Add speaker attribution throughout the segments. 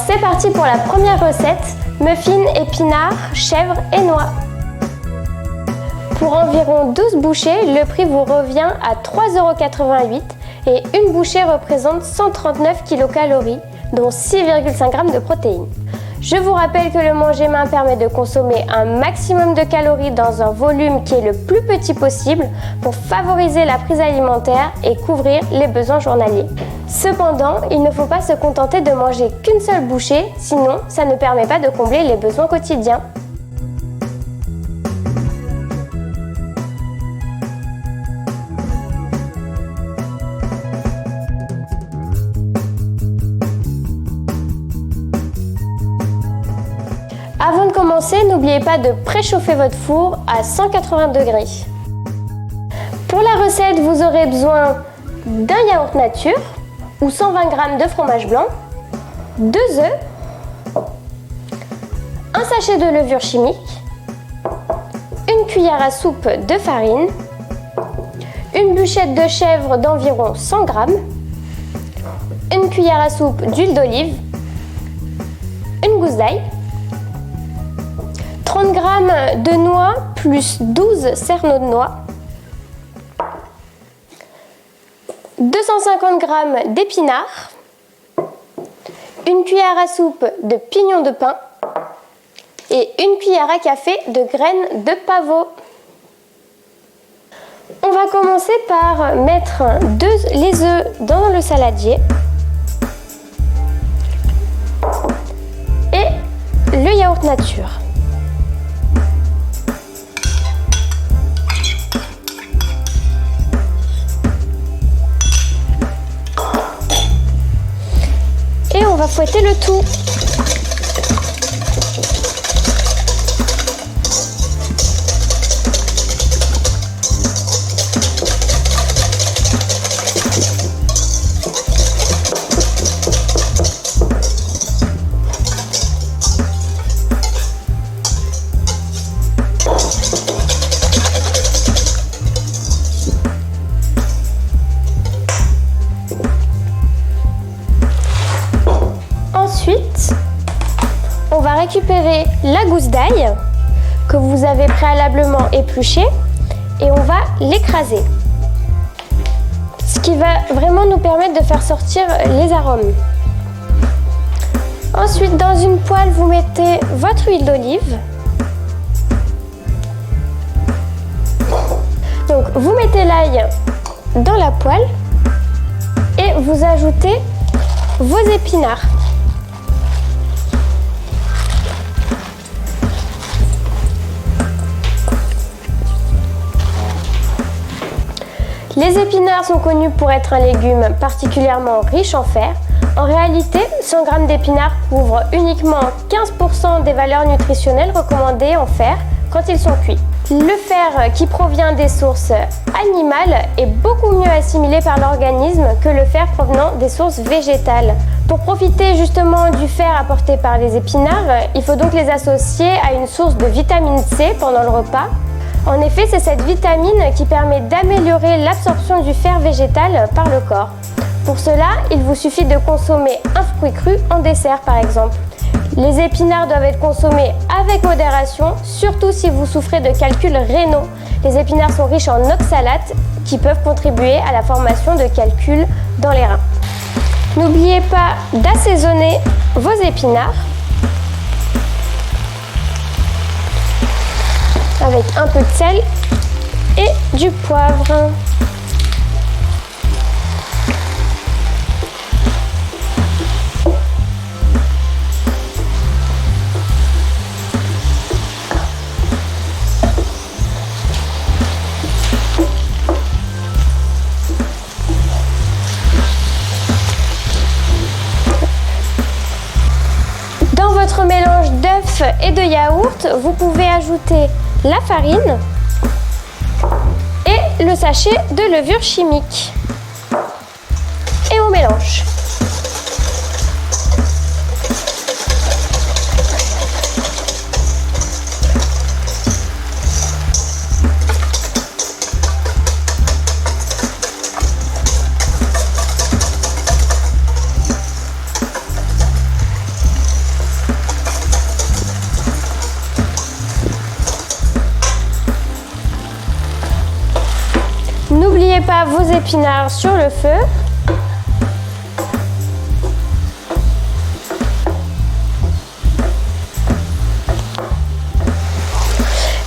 Speaker 1: c'est parti pour la première recette, muffins, épinards, chèvre et noix. Pour environ 12 bouchées, le prix vous revient à 3,88 € et une bouchée représente 139 kcal, dont 6,5 g de protéines. Je vous rappelle que le manger main permet de consommer un maximum de calories dans un volume qui est le plus petit possible pour favoriser la prise alimentaire et couvrir les besoins journaliers. Cependant, il ne faut pas se contenter de manger qu'une seule bouchée, sinon ça ne permet pas de combler les besoins quotidiens. Avant de commencer, n'oubliez pas de préchauffer votre four à 180 degrés. Pour la recette, vous aurez besoin d'un yaourt nature ou 120 g de fromage blanc, 2 œufs, un sachet de levure chimique, une cuillère à soupe de farine, une bûchette de chèvre d'environ 100 g, une cuillère à soupe d'huile d'olive, une gousse d'ail, 30 g de noix plus 12 cerneaux de noix, 250 g d'épinards, une cuillère à soupe de pignons de pin et une cuillère à café de graines de pavot. On va commencer par mettre les œufs dans le saladier et le yaourt nature. Et on va fouetter le tout. Ensuite, on va récupérer la gousse d'ail que vous avez préalablement épluchée et on va l'écraser. Ce qui va vraiment nous permettre de faire sortir les arômes. Ensuite, dans une poêle, vous mettez votre huile d'olive. Donc, vous mettez l'ail dans la poêle et vous ajoutez vos épinards. Les épinards sont connus pour être un légume particulièrement riche en fer. En réalité, 100 g d'épinards couvrent uniquement 15% des valeurs nutritionnelles recommandées en fer quand ils sont cuits. Le fer qui provient des sources animales est beaucoup mieux assimilé par l'organisme que le fer provenant des sources végétales. Pour profiter justement du fer apporté par les épinards, il faut donc les associer à une source de vitamine C pendant le repas. En effet, c'est cette vitamine qui permet d'améliorer l'absorption du fer végétal par le corps. Pour cela, il vous suffit de consommer un fruit cru en dessert par exemple. Les épinards doivent être consommés avec modération, surtout si vous souffrez de calculs rénaux. Les épinards sont riches en oxalates qui peuvent contribuer à la formation de calculs dans les reins. N'oubliez pas d'assaisonner vos épinards avec un peu de sel et du poivre. Dans votre mélange d'œufs et de yaourt, vous pouvez ajouter la farine et le sachet de levure chimique. Et on mélange. vos épinards sur le feu.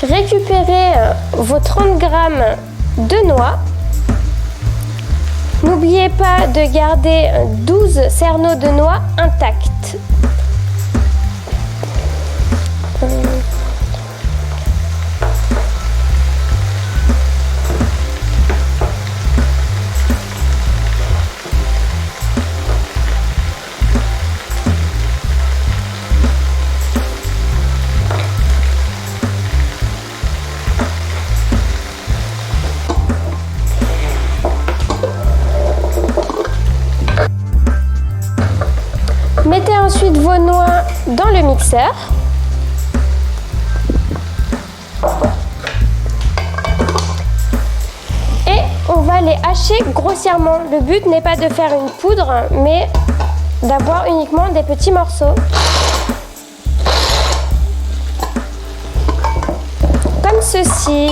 Speaker 1: Récupérez vos 30 g de noix. N'oubliez pas de garder 12 cerneaux de noix intacts. Mettez ensuite vos noix dans le mixeur. Et on va les hacher grossièrement. Le but n'est pas de faire une poudre, mais d'avoir uniquement des petits morceaux. Comme ceci.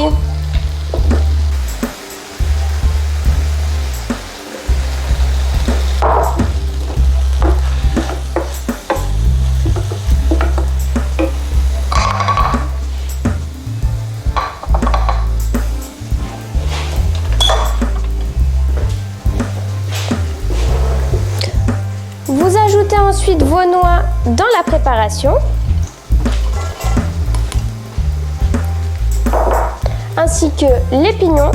Speaker 1: Vous ajoutez ensuite vos noix dans la préparation, ainsi que les pignons,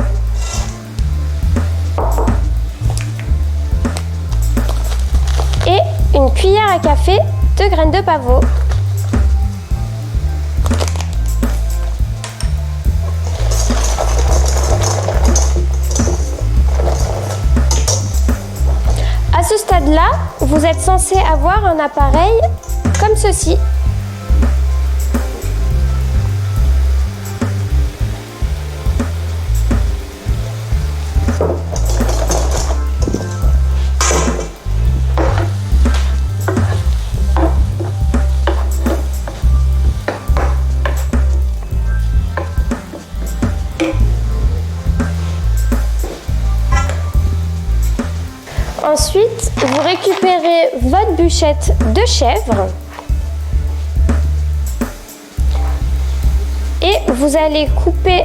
Speaker 1: et une cuillère à café de graines de pavot. À ce stade-là, vous êtes censé avoir un appareil comme ceci. Ensuite, vous récupérez votre bûchette de chèvre et vous allez couper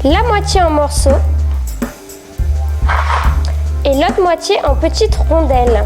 Speaker 1: la moitié en morceaux et l'autre moitié en petites rondelles.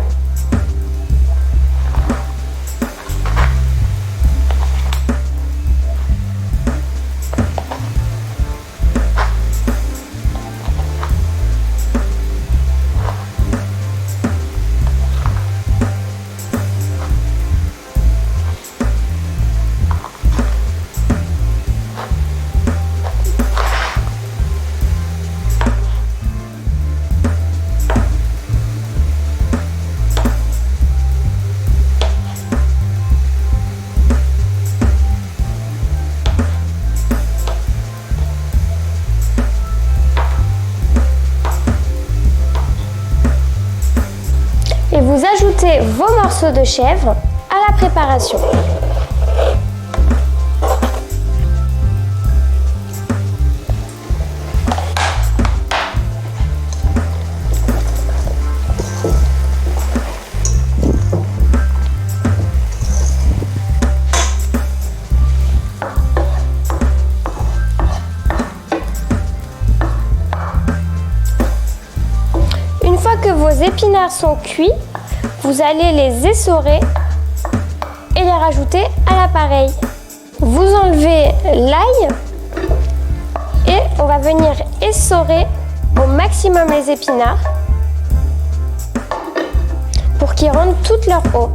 Speaker 1: Et vous ajoutez vos morceaux de chèvre à la préparation. Une fois que vos épinards sont cuits, vous allez les essorer et les rajouter à l'appareil. Vous enlevez l'ail et on va venir essorer au maximum les épinards pour qu'ils rendent toute leur eau.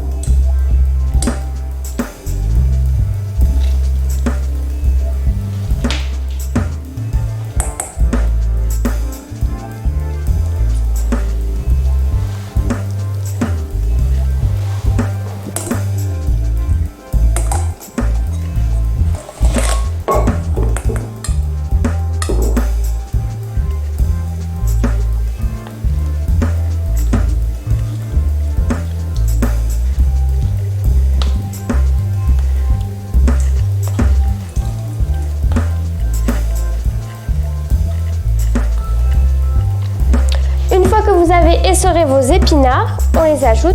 Speaker 1: essorez vos épinards, on les ajoute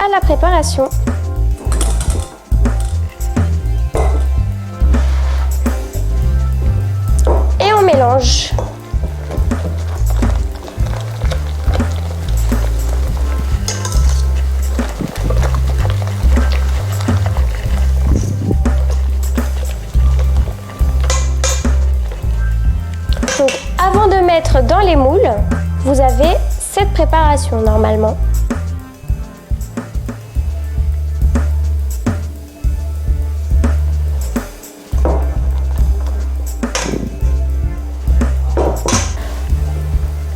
Speaker 1: à la préparation. Et on mélange. Donc, avant de mettre dans les moules, vous avez cette préparation normalement.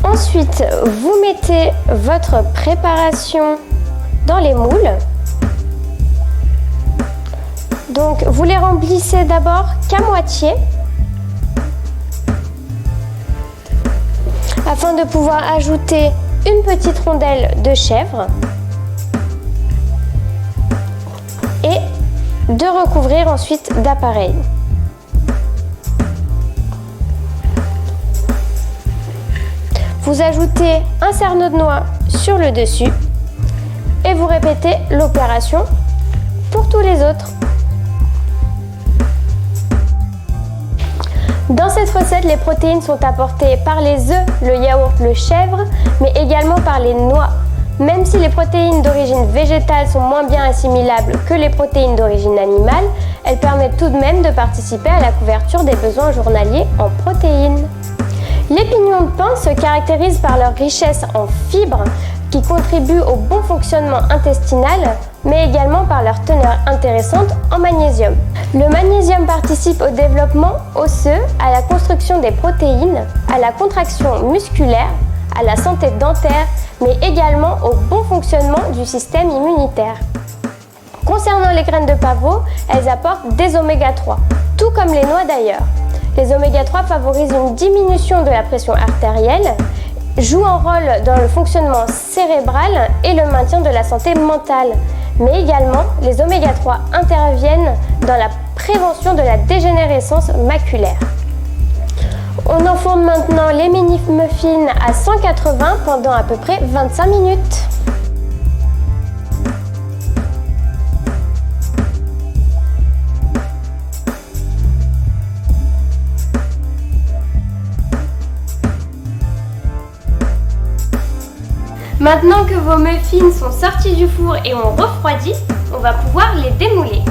Speaker 1: Ensuite, vous mettez votre préparation dans les moules. Donc, vous les remplissez d'abord qu'à moitié, afin de pouvoir ajouter une petite rondelle de chèvre et de recouvrir ensuite d'appareil. Vous ajoutez un cerneau de noix sur le dessus et vous répétez l'opération pour tous les autres. Dans cette recette, les protéines sont apportées par les œufs, le yaourt, le chèvre, mais également par les noix. Même si les protéines d'origine végétale sont moins bien assimilables que les protéines d'origine animale, elles permettent tout de même de participer à la couverture des besoins journaliers en protéines. Les pignons de pain se caractérisent par leur richesse en fibres qui contribuent au bon fonctionnement intestinal, mais également par leur teneur intéressante en magnésium. Le magnésium participe au développement osseux, à la construction des protéines, à la contraction musculaire, à la santé dentaire, mais également au bon fonctionnement du système immunitaire. Concernant les graines de pavot, elles apportent des oméga 3, tout comme les noix d'ailleurs. Les oméga 3 favorisent une diminution de la pression artérielle, jouent un rôle dans le fonctionnement cérébral et le maintien de la santé mentale. Mais également, les oméga 3 interviennent dans la prévention de la dégénérescence maculaire. On enfourne maintenant les mini muffins à 180 pendant à peu près 25 minutes. Maintenant que vos muffins sont sortis du four et ont refroidi, on va pouvoir les démouler.